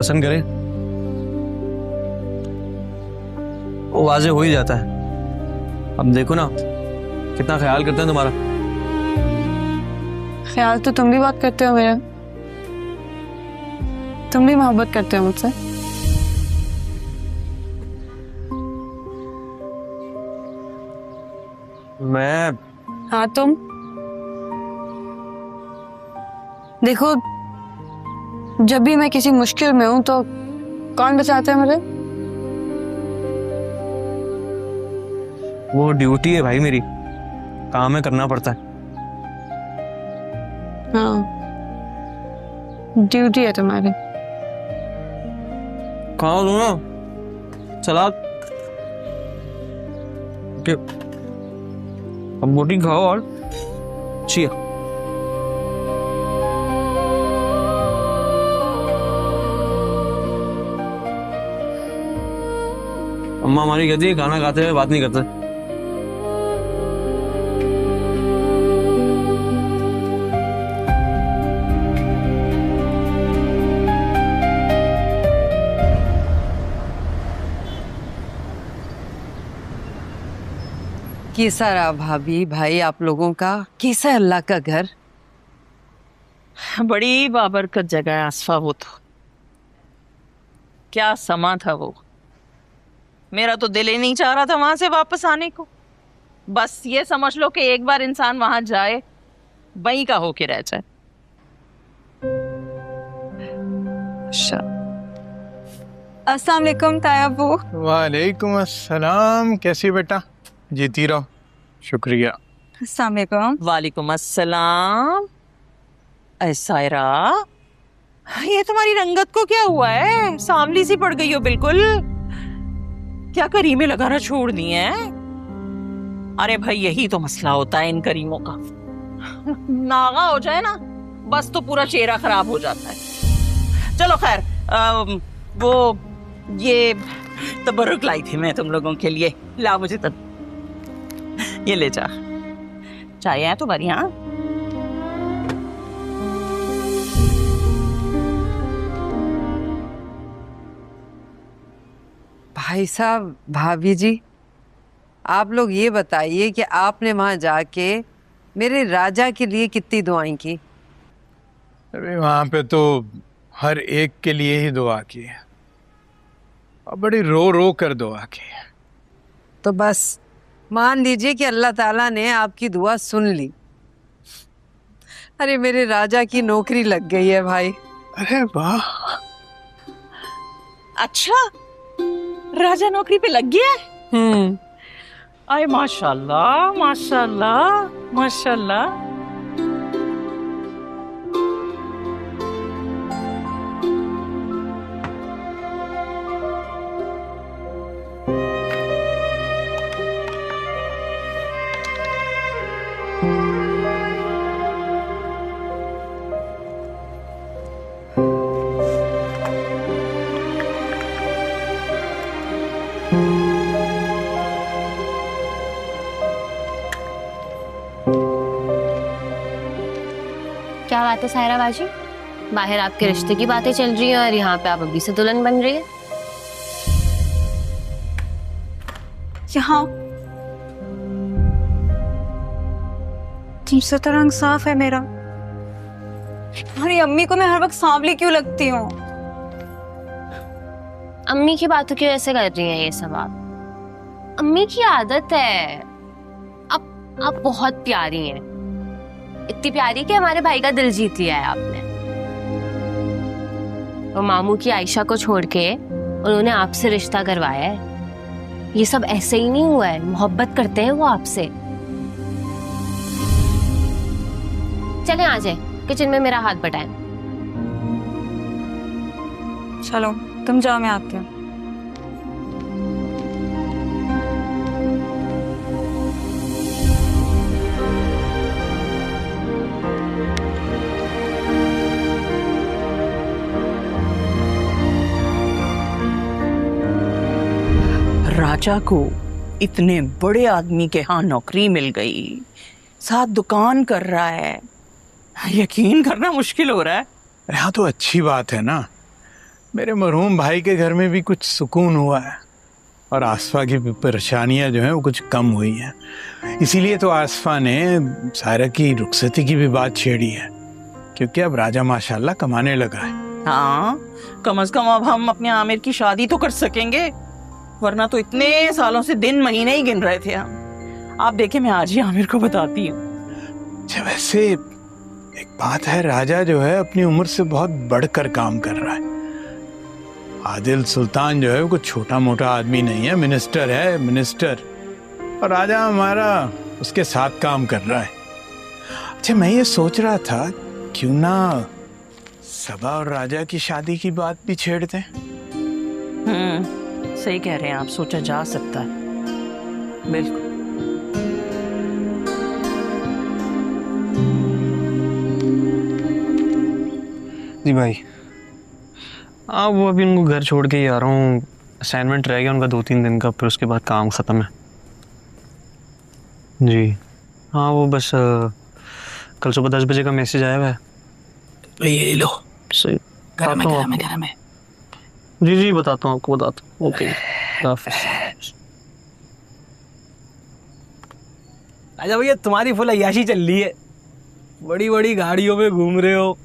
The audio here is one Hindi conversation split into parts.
पसंद करें वो वाजे हो ही जाता है। अब देखो ना कितना ख्याल करते हैं तुम्हारा। ख्याल तो तुम भी बात करते हो मेरा। तुम भी मोहब्बत करते हो मुझसे। मैं हाँ तुम देखो, जब भी मैं किसी मुश्किल में हूं तो कौन बचाता है मुझे? वो ड्यूटी है भाई मेरी, काम है, करना पड़ता है। हाँ ड्यूटी है तुम्हारी। खाओ दो ना सलाद के, अब रोटी खाओ और अच्छी है। अम्मा हमारी कहती है खाना खाते हुए बात नहीं करते। कैसा रहा भाभी भाई आप लोगों का? कैसा है अल्लाह का घर? बड़ी बाबरकत जगह है आसफा। वो तो क्या समा था वो। मेरा तो दिल ही नहीं चाह रहा था वहां से वापस आने को। बस ये समझ लो कि एक बार इंसान वहां जाए वहीं का होके रह जाए। अस्सलाम वालेकुम तायाबू। वालेकुम अस्सलाम। कैसी बेटा? जीती रहो। शुक्रिया। अस्सलाम वालेकुम। वालेकुम अस्सलाम। सायरा, ये तुम्हारी रंगत को क्या हुआ है? सांवली सी पड़ गई हो बिल्कुल। क्या करीमें लगाना छोड़ दी हैं? अरे भाई यही तो मसला होता है इन करीमों का। नागा हो जाए ना बस तो पूरा चेहरा खराब हो जाता है। चलो खैर, वो ये तबरुक लाई थी मैं तुम लोगों के लिए। ला मुझे तब ये ले जा। चाय है तुम्हारी? यहाँ भाई साहब भाभी जी, आप लोग ये बताइए कि आपने वहां जाके मेरे राजा के लिए कितनी दुआएं की? अरे वहाँ पे तो हर एक के लिए ही दुआ की है और बड़ी रो रो कर दुआ की है। तो बस मान लीजिए कि अल्लाह ताला ने आपकी दुआ सुन ली। अरे मेरे राजा की नौकरी लग गई है भाई। अरे वाह। अच्छा, राजा नौकरी पे लग गया है? आए माशाल्लाह माशाल्लाह माशाल्लाह। क्या बात है सायरा बाजी? बाहर आपके रिश्ते की बातें चल रही हैं और यहाँ पे आप अभी से दुल्हन बन रही है। यहाँ तुमसे तो रंग साफ है मेरा। अरे अम्मी को मैं हर वक्त सांवली क्यों लगती हूँ? अम्मी की बातों क्यों ऐसे कर रही हैं ये सब आप? अम्मी की आदत है। आप बहुत प्यारी हैं, इतनी प्यारी कि हमारे भाई का दिल जीत लिया है आपने। तो मामू की आयशा को छोड़ के उन्होंने आपसे रिश्ता करवाया है। ये सब ऐसे ही नहीं हुआ है, मोहब्बत करते हैं वो आपसे। चलें आ जाए किचन में, मेरा हाथ बटाएं। चलो तुम जाओ, मैं आती हूँ। राजा को इतने बड़े आदमी के यहाँ नौकरी मिल गई, साथ दुकान कर रहा है। यकीन करना मुश्किल हो रहा है। यहाँ तो अच्छी बात है ना, मेरे मरहूम भाई के घर में भी कुछ सुकून हुआ है और आसफा की परेशानियां जो हैं वो कुछ कम हुई हैं। इसीलिए तो आसफा ने सायरा की रुखसती की भी बात छेड़ी है, क्योंकि अब राजा माशाल्लाह कमाने लगा है। हाँ, कम से कम अब हम अपने आमिर की शादी तो कर सकेंगे, वरना तो इतने सालों से दिन महीने ही गिन रहे थे हम। आप देखें, मैं आज ही आमिर को बताती हूँ। अच्छा, वैसे एक बात है, राजा जो है अपनी उम्र से बहुत बढ़कर काम कर रहा है। आदिल सुल्तान जो है वो कुछ छोटा मोटा आदमी नहीं है, मिनिस्टर है, मिनिस्टर। और राजा हमारा उसके साथ काम कर रहा है। अच्छा, मैं ये सोच रहा था क्यों ना सबा और राजा की शादी की बात भी छेड़ दें। सही कह रहे हैं आप, सोचा जा सकता है, बिल्कुल। जी भाई, हाँ वो अभी उनको घर छोड़ के ही आ रहा हूँ। असाइनमेंट रह गया उनका 2-3 दिन का, फिर उसके बाद काम ख़त्म है। जी हाँ, वो बस कल सुबह 10 बजे का मैसेज आया हुआ है। ये लो, सही घर में। जी जी बताता हूँ आपको, बताता हूँ। ओके, अच्छा भैया, तुम्हारी फुल अय्याशी चल रही है, बड़ी बड़ी गाड़ियों में घूम रहे हो,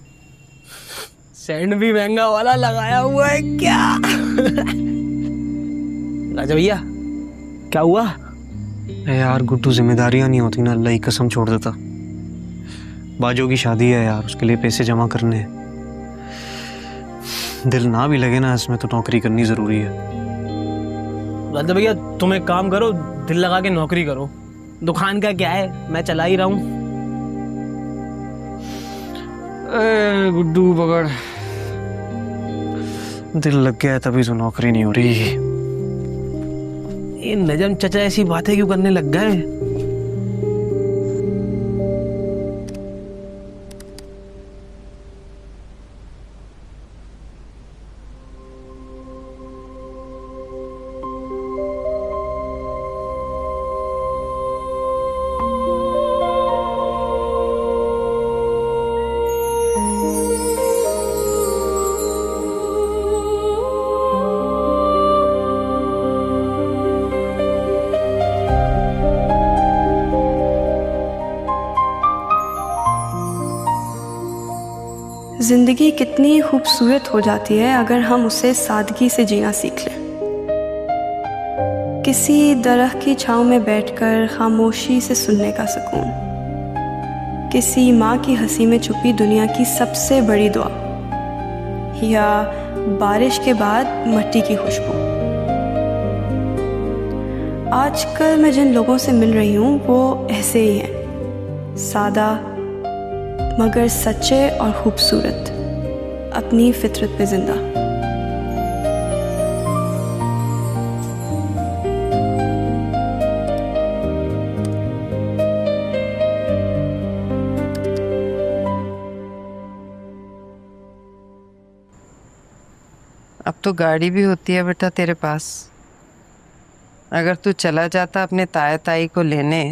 सेंड भी महंगा वाला लगाया हुआ है क्या? राजा भैया, क्या हुआ? यार गुड्डू, जिम्मेदारियां नहीं होती ना, अल्लाह की कसम छोड़ देता। बाजू की शादी है यार, उसके लिए पैसे जमा करने हैं। दिल ना भी लगे ना इसमें, तो नौकरी करनी जरूरी है। राजा भैया, तुम एक काम करो, दिल लगा के नौकरी करो। दुकान का क्या है, मैं चला ही रहा हूँ। गुड्डू पकड़, दिल लग गया है तभी तो नौकरी नहीं हो रही। ये नजम चचा ऐसी बातें क्यों करने लग गए? जिंदगी कितनी खूबसूरत हो जाती है अगर हम उसे सादगी से जीना सीख लें। किसी दरख्त की छांव में बैठकर खामोशी से सुनने का सुकून, किसी माँ की हंसी में छुपी दुनिया की सबसे बड़ी दुआ, या बारिश के बाद मिट्टी की खुशबू। आजकल मैं जिन लोगों से मिल रही हूँ वो ऐसे ही हैं, सादा मगर सच्चे और खूबसूरत, अपनी फितरत पे जिंदा। अब तो गाड़ी भी होती है बेटा तेरे पास। अगर तू चला जाता अपने ताया ताई को लेने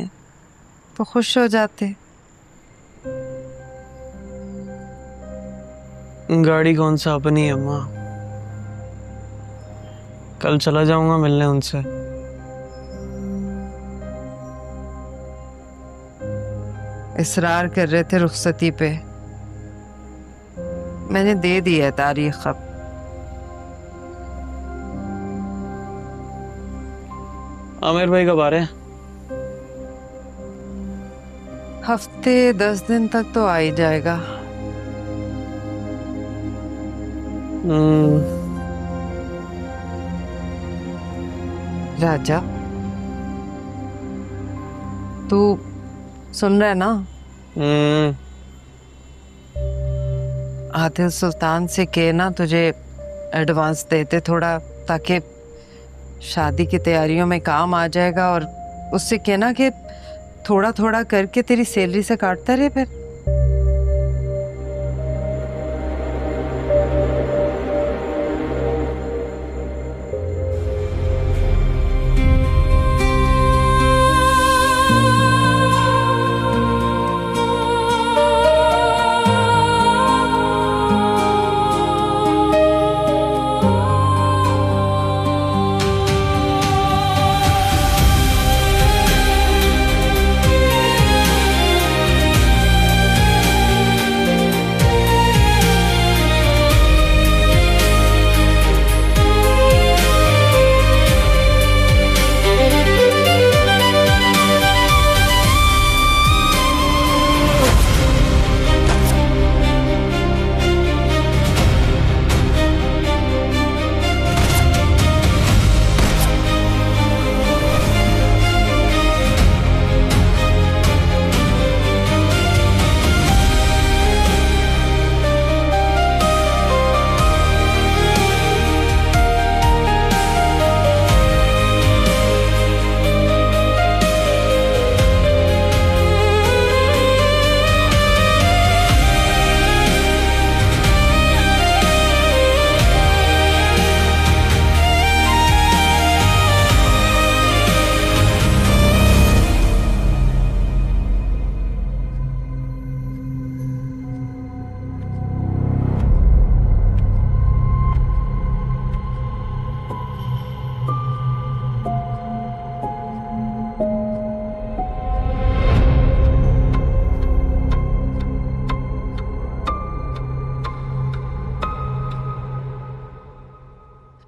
तो खुश हो जाते। गाड़ी कौन सा अपनी है अम्मा, कल चला जाऊंगा मिलने उनसे। इसरार कर रहे थे रुखसती पे, मैंने दे दी है तारीख। अब आमिर भाई कब आ रहे हैं? हफ्ते 10 दिन तक तो आ ही जाएगा। राजा, तू सुन रहा है ना? आदिल सुल्तान से कहना तुझे एडवांस देते थोड़ा, ताकि शादी की तैयारियों में काम आ जाएगा। और उससे कहना कि थोड़ा थोड़ा करके तेरी सैलरी से काटता रहे फिर।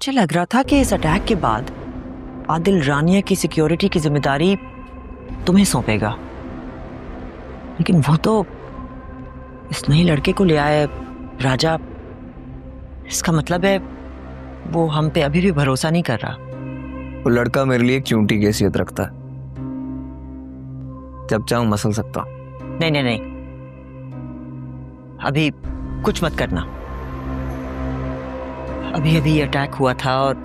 मुझे लग रहा था कि इस अटैक के बाद आदिल रानिया की सिक्योरिटी की जिम्मेदारी तुम्हें सौंपेगा, लेकिन वो तो इस नए लड़के को ले आए राजा। इसका मतलब है वो हम पे अभी भी भरोसा नहीं कर रहा। वो लड़का मेरे लिए एक चूंटी की हैसियत रखता है, जब चाहूं मसल सकता हूं। नहीं नहीं नहीं, अभी कुछ मत करना। अभी अभी अटैक हुआ था और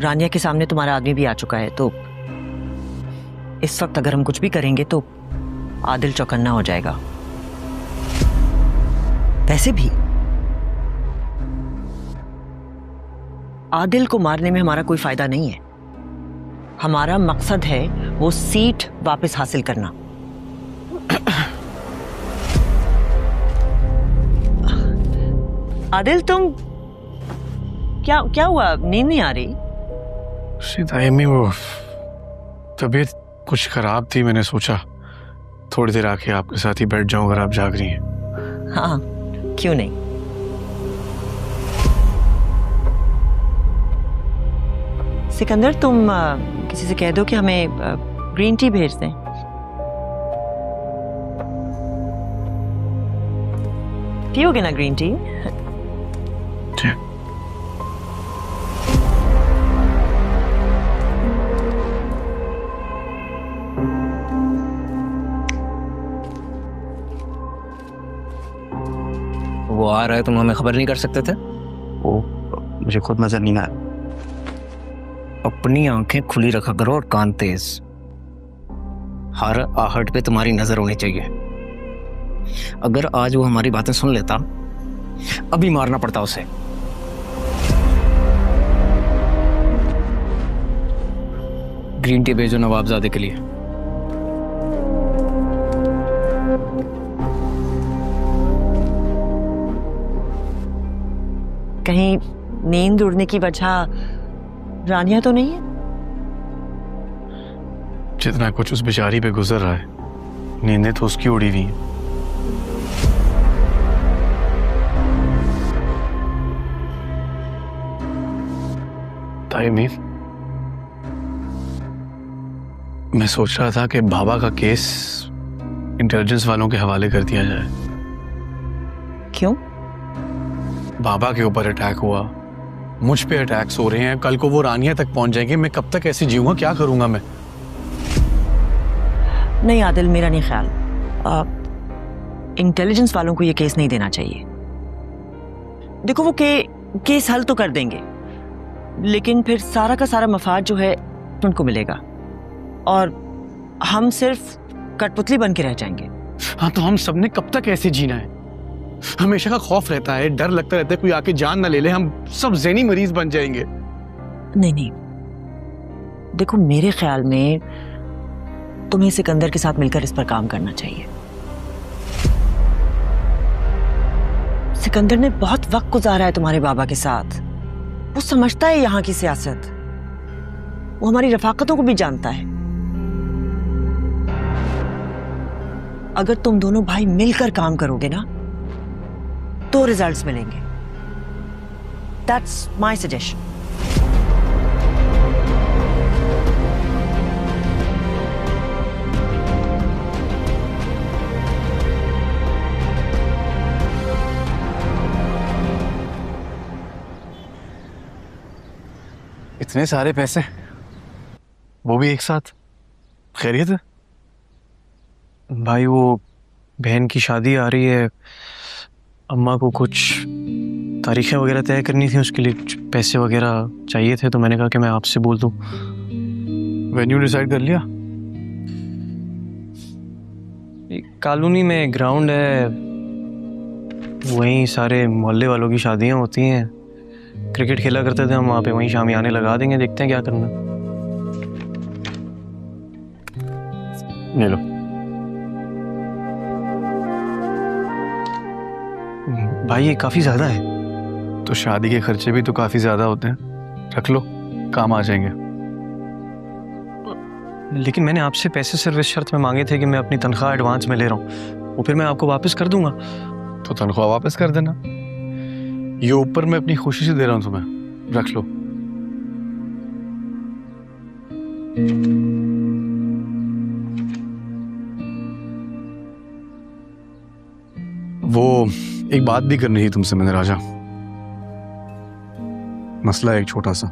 रानिया के सामने तुम्हारा आदमी भी आ चुका है, तो इस वक्त अगर हम कुछ भी करेंगे तो आदिल चौकन्ना हो जाएगा। वैसे भी आदिल को मारने में हमारा कोई फायदा नहीं है। हमारा मकसद है वो सीट वापस हासिल करना। आदिल तुम क्या हुआ? नींद नहीं आ रही? सीतायमी वो तबीयत कुछ खराब थी, मैंने सोचा थोड़ी देर आके आपके साथ ही बैठ जाऊं अगर आप जाग रही हैं। हाँ क्यों नहीं। सिकंदर तुम किसी से कह दो कि हमें ग्रीन टी भेज दें। पियोगे ना ग्रीन टी? वो आ रहा है, तुम हमें खबर नहीं कर सकते थे? वो मुझे खुद नजर नहीं आया। अपनी आंखें खुली रखा करो और कान तेज। हर आहट पे तुम्हारी नजर होनी चाहिए। अगर आज वो हमारी बातें सुन लेता, अभी मारना पड़ता उसे। ग्रीन टी भेजो नवाबजादे के लिए। कहीं नींद उड़ने की वजह रानिया तो नहीं है? जितना कुछ उस बेचारी पे गुजर रहा है, नींदें तो उसकी उड़ी हुई हैं। तायमी, मैं सोच रहा था कि बाबा का केस इंटेलिजेंस वालों के हवाले कर दिया जाए। क्यों? बाबा के ऊपर अटैक हुआ, मुझ पे अटैक्स हो रहे हैं, कल को वो रानिया तक पहुंच जाएंगे। मैं कब तक ऐसे जीऊंगा, क्या करूंगा मैं? नहीं आदिल, मेरा नहीं ख्याल। इंटेलिजेंस वालों को ये केस नहीं देना चाहिए। देखो वो केस हल तो कर देंगे, लेकिन फिर सारा का सारा मफाद जो है उनको मिलेगा और हम सिर्फ कठपुतली बन के रह जाएंगे। हाँ, तो हम सबने कब तक ऐसे जीना है? हमेशा का खौफ रहता है, डर लगता रहता है कोई आके जान ना ले ले, हम सब ज़हनी मरीज बन जाएंगे। नहीं नहीं, देखो मेरे ख्याल में तुम्हें सिकंदर के साथ मिलकर इस पर काम करना चाहिए। सिकंदर ने बहुत वक्त गुजारा है तुम्हारे बाबा के साथ, वो समझता है यहाँ की सियासत, वो हमारी रफाकतों को भी जानता है। अगर तुम दोनों भाई मिलकर काम करोगे ना तो रिजल्ट्स मिलेंगे। That's my suggestion. इतने सारे पैसे, वो भी एक साथ? खैरियत है भाई? वो बहन की शादी आ रही है, अम्मा को कुछ तारीखें वगैरह तय करनी थी, उसके लिए कुछ पैसे वगैरह चाहिए थे, तो मैंने कहा कि मैं आपसे बोल दूं। वेन्यू डिसाइड कर लिया? कॉलोनी में ग्राउंड है, वहीं सारे मोहल्ले वालों की शादियां होती हैं। क्रिकेट खेला करते थे हम वहाँ पे, वहीं शामियाने लगा देंगे, देखते हैं क्या करना। ले लो। भाई ये काफी ज्यादा है। तो शादी के खर्चे भी तो काफी ज्यादा होते हैं, रख लो, काम आ जाएंगे। लेकिन मैंने आपसे पैसे सिर्फ इस शर्त में मांगे थे कि मैं अपनी तनख्वाह एडवांस में ले रहा हूँ, वो फिर मैं आपको वापस कर दूंगा। तो तनख्वाह वापस कर देना। ये ऊपर मैं अपनी खुशी से दे रहा हूँ तुम्हें, रख लो। वो एक बात भी करनी थी तुमसे मैंने राजा, मसला है एक छोटा सा।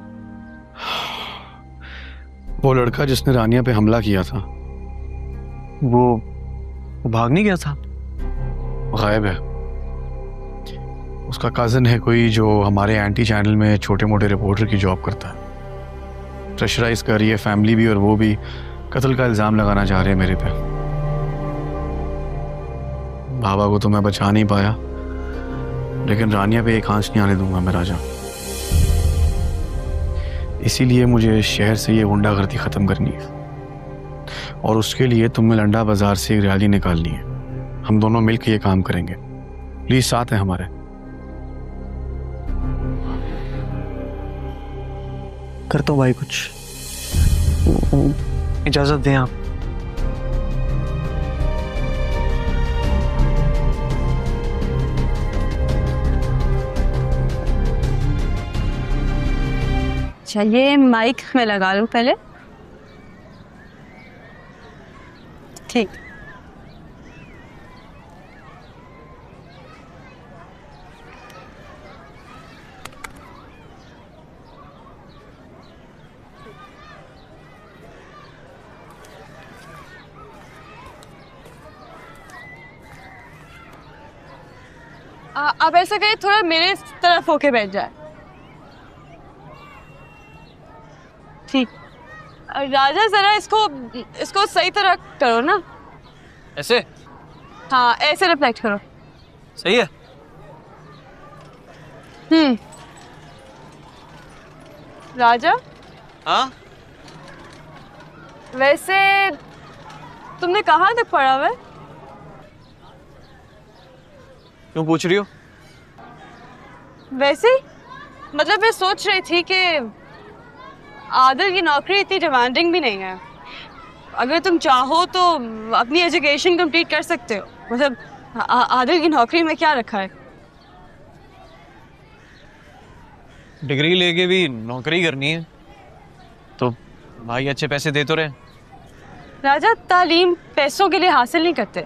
वो लड़का जिसने रानिया पे हमला किया था वो भाग नहीं गया था, गायब है। उसका कज़न है कोई जो हमारे एंटी चैनल में छोटे मोटे रिपोर्टर की जॉब करता है, प्रेशराइज कर रही है फैमिली भी और वो भी, कत्ल का इल्ज़ाम लगाना चाह रहे हैं मेरे पे। बाबा को तो मैं बचा नहीं पाया, लेकिन रानिया पे एक आंच नहीं आने दूंगा मैं राजा। इसीलिए मुझे शहर से ये गुंडागर्दी ख़त्म करनी है और उसके लिए तुम्हें लंडा बाजार से एक रैली निकालनी है। हम दोनों मिलकर ये काम करेंगे, प्लीज साथ हैं हमारे। करता हूँ भाई कुछ, इजाजत दें आप। चलिए माइक में लगा लूं पहले। ठीक। अब ऐसा करिए थोड़ा मेरे तरफ होके बैठ जाए। ठीक। राजा जरा इसको सही तरह करो ना। ऐसे? हाँ ऐसे रिफ्लेक्ट करो। सही है। राजा। हाँ वैसे तुमने कहाँ तक पढ़ा हुआ है? क्यों पूछ रही हो? वैसे मतलब मैं सोच रही थी कि आदिल की नौकरी इतनी डिमांडिंग भी नहीं है, अगर तुम चाहो तो अपनी एजुकेशन कंप्लीट कर सकते हो। मतलब आदिल की नौकरी में क्या रखा है? डिग्री लेके भी नौकरी करनी है तो भाई अच्छे पैसे दे तो रहे। राजा तालीम पैसों के लिए हासिल नहीं करते,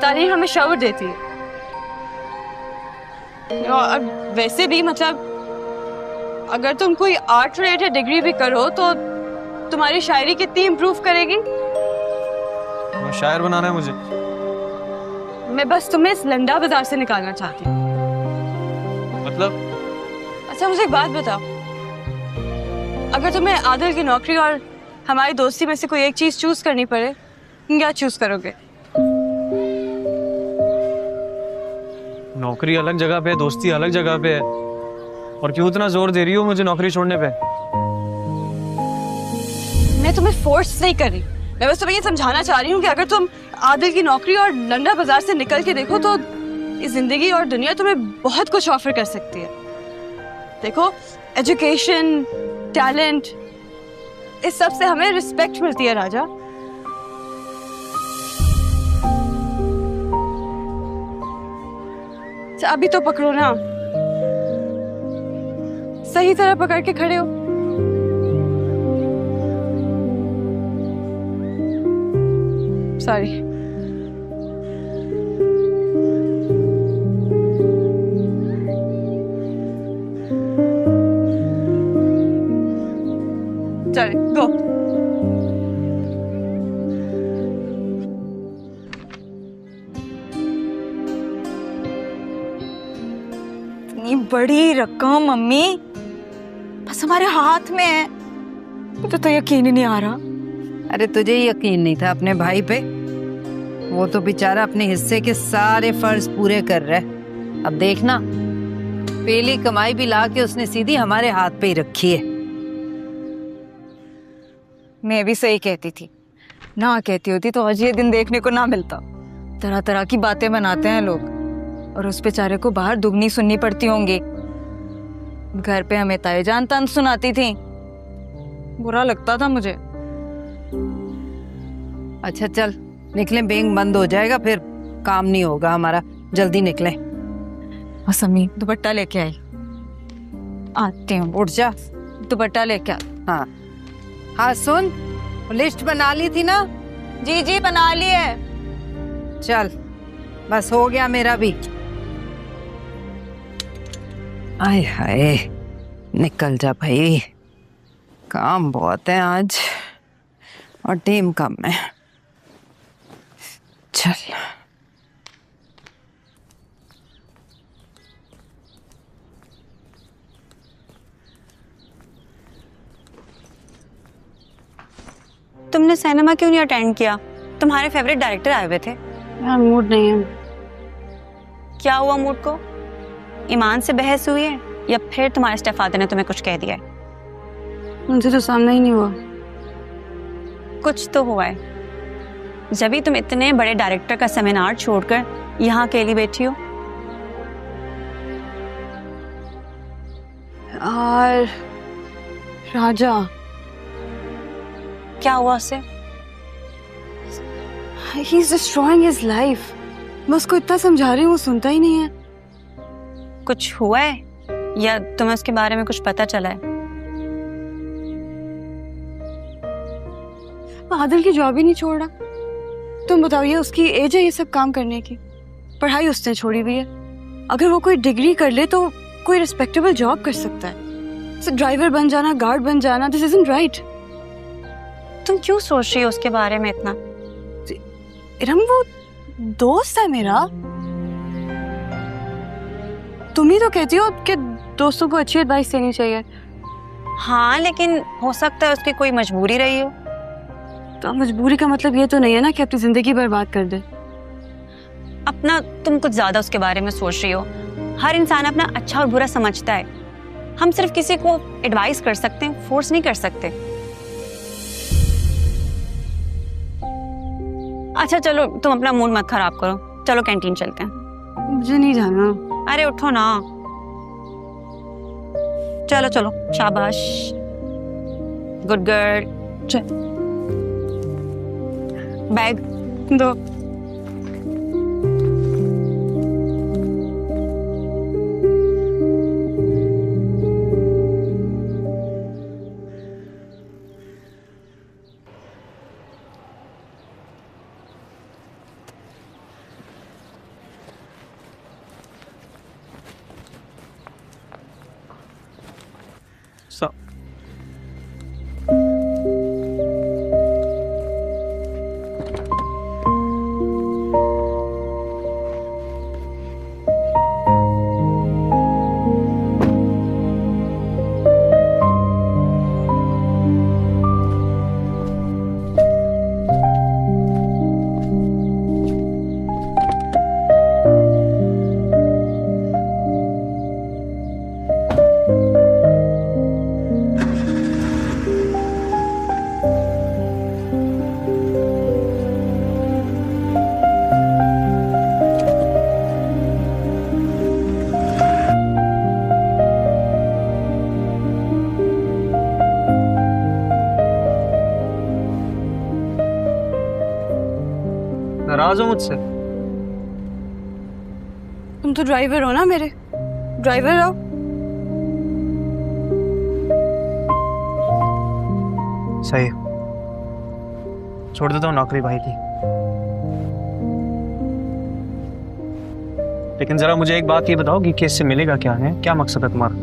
तालीम हमें शऊर देती है। और वैसे भी मतलब अगर तुम कोई आर्ट रिलेटेड डिग्री भी करो तो तुम्हारी शायरी कितनी इम्प्रूव करेगी। शायर बनाना है मुझे। मैं बस तुम्हें इस लंडा बाजार से निकालना चाहती हूँ। मतलब? अच्छा मुझे एक बात बताओ, अगर तुम्हें आदिल की नौकरी और हमारी दोस्ती में से कोई एक चीज चूज करनी पड़े, क्या चूज करोगे? नौकरी अलग जगह पे है, दोस्ती अलग जगह पे है, और क्यों इतना जोर दे रही हो मुझे नौकरी छोड़ने पे? मैं तुम्हें फोर्स नहीं कर रही, मैं बस तुम्हें ये समझाना चाह रही हूँ कि अगर तुम आदिल की नौकरी और लंडा बाजार से निकल के देखो तो इस जिंदगी और दुनिया तुम्हें बहुत कुछ ऑफर कर सकती है। देखो एजुकेशन, टैलेंट, इस सब से हमें रिस्पेक्ट मिलती है राजा। अभी तो पकड़ो ना, सही तरह पकड़ के खड़े हो। सॉरी। चल गो। इतनी बड़ी रकम मम्मी बस हमारे हाथ में है, मुझे तो यकीन ही नहीं आ रहा। अरे तुझे यकीन नहीं था अपने भाई पे? वो तो बेचारा अपने हिस्से के सारे फर्ज पूरे कर रहा है। अब देखना, पहली कमाई भी ला के उसने सीधी हमारे हाथ पे ही रखी है। मैं भी सही कहती थी, ना कहती होती तो आज ये दिन देखने को ना मिलता। तरह तरह की बातें बनाते हैं लोग और उस बेचारे को बाहर दुगनी सुननी पड़ती होंगी। घर पे हमें ताई जान तंज सुनाती थी, बुरा लगता था मुझे। अच्छा चल निकलें, बैंक बंद हो जाएगा फिर काम नहीं होगा हमारा, जल्दी निकलें। बस अम्मी दुपट्टा लेके आई। आती हूँ। उठ जा, दुपट्टा लेके आ। हाँ हाँ, सुन, लिस्ट बना ली थी ना? जी जी बना ली है। चल, बस हो गया मेरा भी। आय हाय, निकल जा भाई, काम बहुत है आज और टीम कम है। चल। तुमने सिनेमा क्यों नहीं अटेंड किया? तुम्हारे फेवरेट डायरेक्टर आए हुए थे। यार मूड नहीं है। क्या हुआ मूड को? ईमान से बहस हुई है या फिर तुम्हारे स्टेफादर ने तुम्हें कुछ कह दिया है? उनसे तो सामना ही नहीं हुआ। कुछ तो हुआ है, जब भी तुम इतने बड़े डायरेक्टर का सेमिनार छोड़कर यहाँ अकेली बैठी हो। और राजा, क्या हुआ उससे? he is destroying his life। मैं उसको इतना समझा रही हूँ, वो सुनता ही नहीं है। कुछ हुआ है या तुम्हें उसके बारे में कुछ पता चला है? आदिल की जॉब ही नहीं छोड़ रहा। तुम बताओ, ये उसकी एज है ये सब काम करने की? पढ़ाई उसने छोड़ी हुई है। अगर वो कोई डिग्री कर ले तो कोई रिस्पेक्टेबल जॉब कर सकता है। ड्राइवर बन जाना, गार्ड बन जाना, दिस इजंट राइट। तुम क्यों सोच रही हो उसके बारे में इतना? इरम, वो दोस्त है मेरा। तुम ही तो कहती हो कि दोस्तों को अच्छी एडवाइस देनी चाहिए। हाँ, लेकिन हो सकता है उसकी कोई मजबूरी रही हो। तो मजबूरी का मतलब ये तो नहीं है ना कि अपनी जिंदगी बर्बाद कर दे। अपना तुम कुछ ज्यादा उसके बारे में सोच रही हो। हर इंसान अपना अच्छा और बुरा समझता है। हम सिर्फ किसी को एडवाइस कर सकते हैं, फोर्स नहीं कर सकते। अच्छा चलो, तुम अपना मूड मत खराब करो, चलो कैंटीन चलते हैं। मुझे नहीं जाना। अरे उठो ना, चलो चलो, शाबाश, गुड गर्ल। चल, बैग दो। नाराज हो मुझसे? तुम तो ड्राइवर हो ना मेरे, ड्राइवर हो। सही, छोड़ देता हूँ नौकरी भाई की। लेकिन जरा मुझे एक बात ये बताओ कि केस से मिलेगा क्या है? क्या मकसद है तुम्हारा?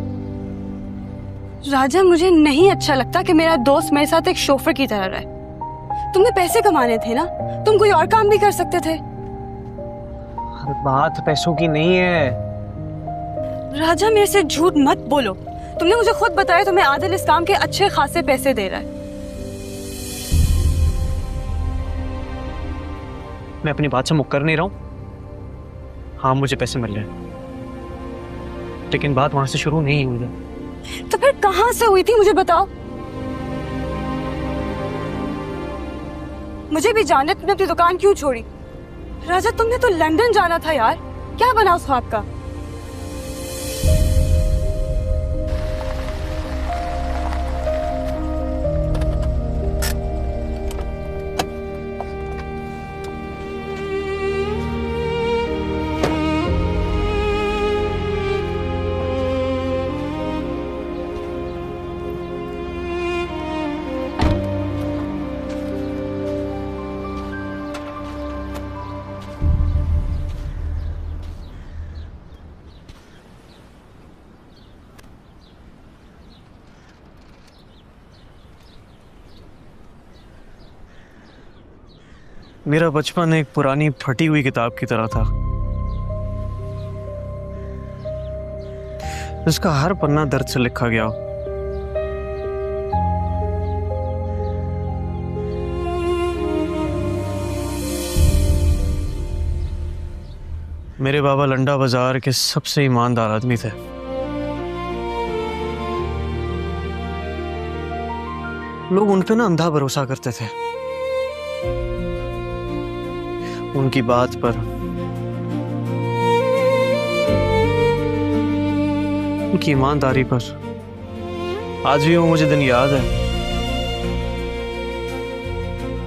राजा, मुझे नहीं अच्छा लगता कि मेरा दोस्त मेरे साथ एक शोफर की तरह रहे। तुमने पैसे कमाने थे ना, तुम कोई और काम भी कर सकते थे। बात पैसों की नहीं है। राजा, मेरे से झूठ मत बोलो। तुमने मुझे खुद बताया तुम्हें आदिल इस काम के अच्छे खासे पैसे दे रहा है। मैं अपनी बात से मुकर नहीं रहा हूं। हाँ, मुझे पैसे मिल रहे हैं, लेकिन बात वहां से शुरू नहीं हुई है। तो फिर कहां से हुई थी मुझे बताओ। मुझे भी जानना, तुमने अपनी दुकान क्यों छोड़ी? राजा, तुमने तो लंदन जाना था यार, क्या बना उस ख्वाब का? मेरा बचपन एक पुरानी फटी हुई किताब की तरह था, जिसका हर पन्ना दर्द से लिखा गया हो। मेरे बाबा लंडा बाजार के सबसे ईमानदार आदमी थे। लोग उन पे ना अंधा भरोसा करते थे। उनकी बात पर, उनकी ईमानदारी पर आज भी वो मुझे दिन याद है,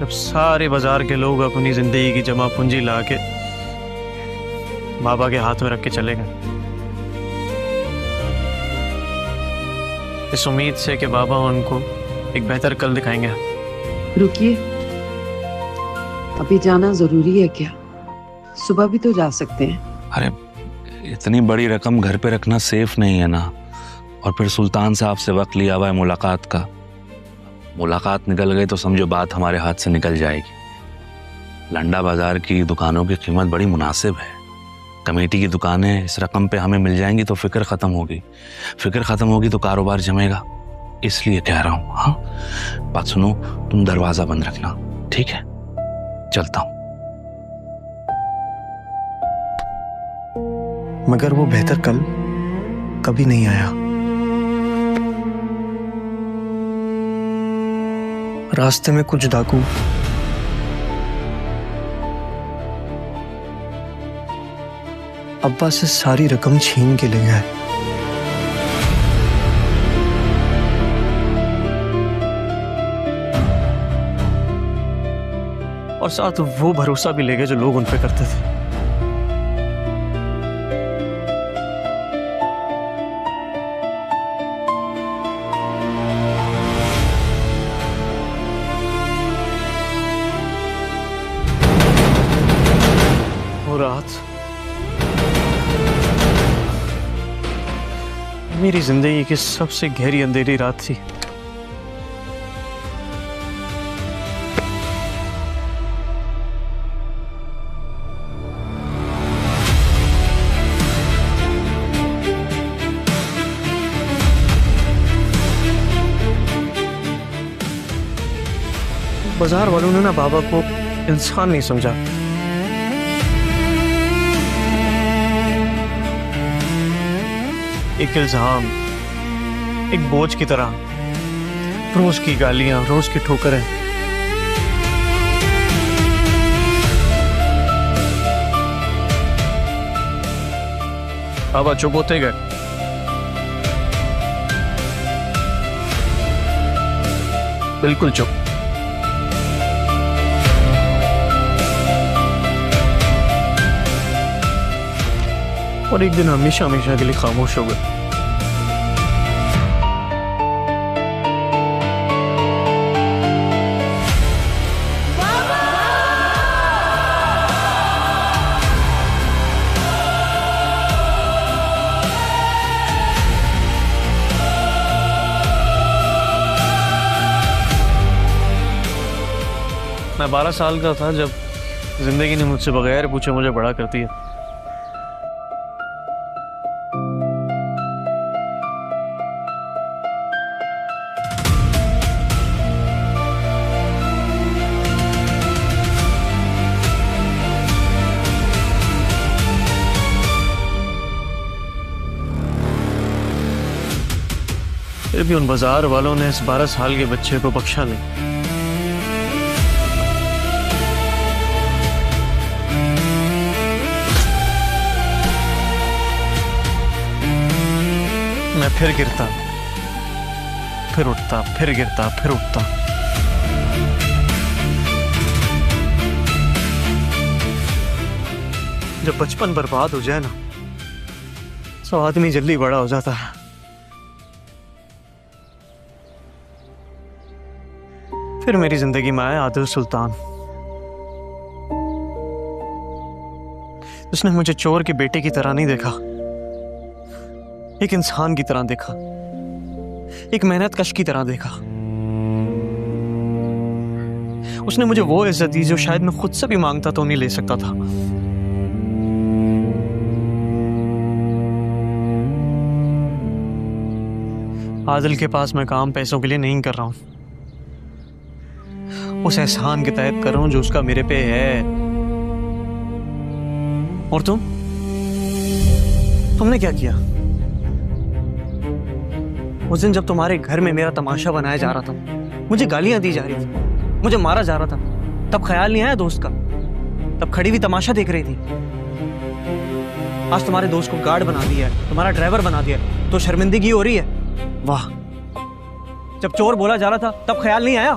जब सारे बाजार के लोग अपनी जिंदगी की जमा पूंजी लाके बाबा के हाथ में रख के चले गए, इस उम्मीद से कि बाबा उनको एक बेहतर कल दिखाएंगे। रुकिए, अभी जाना जरूरी है क्या? सुबह भी तो जा सकते हैं। अरे इतनी बड़ी रकम घर पे रखना सेफ नहीं है ना, और फिर सुल्तान साहब से वक्त लिया हुआ है मुलाकात का। मुलाकात निकल गई तो समझो बात हमारे हाथ से निकल जाएगी। लंडा बाजार की दुकानों की कीमत बड़ी मुनासिब है। कमेटी की दुकानें इस रकम पे हमें मिल जाएंगी तो फिक्र खत्म होगी। फिक्र खत्म होगी तो कारोबार जमेगा। इसलिए कह रहा हूँ। हाँ बात सुनो, तुम दरवाजा बंद रखना, ठीक है? चलता हूँ। मगर वो बेहतर कल कभी नहीं आया। रास्ते में कुछ डाकू अब्बा से सारी रकम छीन के ले गए। और साथ वो भरोसा भी ले गए जो लोग उन पे करते थे। वो रात मेरी जिंदगी की सबसे गहरी अंधेरी रात थी। बाजार वालों ने ना बाबा को इंसान नहीं समझा। एक इल्जाम, एक बोझ की तरह, रोज की गालियां, रोज की ठोकरें। बाबा चुप होते गए। बिल्कुल चुप। और एक दिन हमेशा हमेशा के लिए खामोश हो गए। मैं 12 साल का था जब जिंदगी ने मुझसे बगैर पूछे मुझे बड़ा कर दिया। फिर भी उन बाजार वालों ने इस 12 साल के बच्चे को बख्शा नहीं। मैं फिर गिरता, फिर उठता, फिर गिरता, फिर उठता। जब बचपन बर्बाद हो जाए ना, तो आदमी जल्दी बड़ा हो जाता है। फिर मेरी जिंदगी में आया आदिल सुल्तान। उसने मुझे चोर के बेटे की तरह नहीं देखा, एक इंसान की तरह देखा, एक मेहनत कश की तरह देखा। उसने मुझे वो इज्जत दी जो शायद मैं खुद से भी मांगता तो नहीं ले सकता था। आदिल के पास मैं काम पैसों के लिए नहीं कर रहा हूं, उस एहसान के तहत कर रहा हूं जो उसका मेरे पे है। और तुमने क्या किया? उस दिन जब तुम्हारे घर में मेरा तमाशा बनाया जा रहा था, मुझे गालियां दी जा रही थी, मुझे मारा जा रहा था, तब ख्याल नहीं आया दोस्त का? तब खड़ी हुई तमाशा देख रही थी। आज तुम्हारे दोस्त को गार्ड बना दिया है, तुम्हारा ड्राइवर बना दिया है, तो शर्मिंदगी हो रही है। वाह, जब चोर बोला जा रहा था तब ख्याल नहीं आया?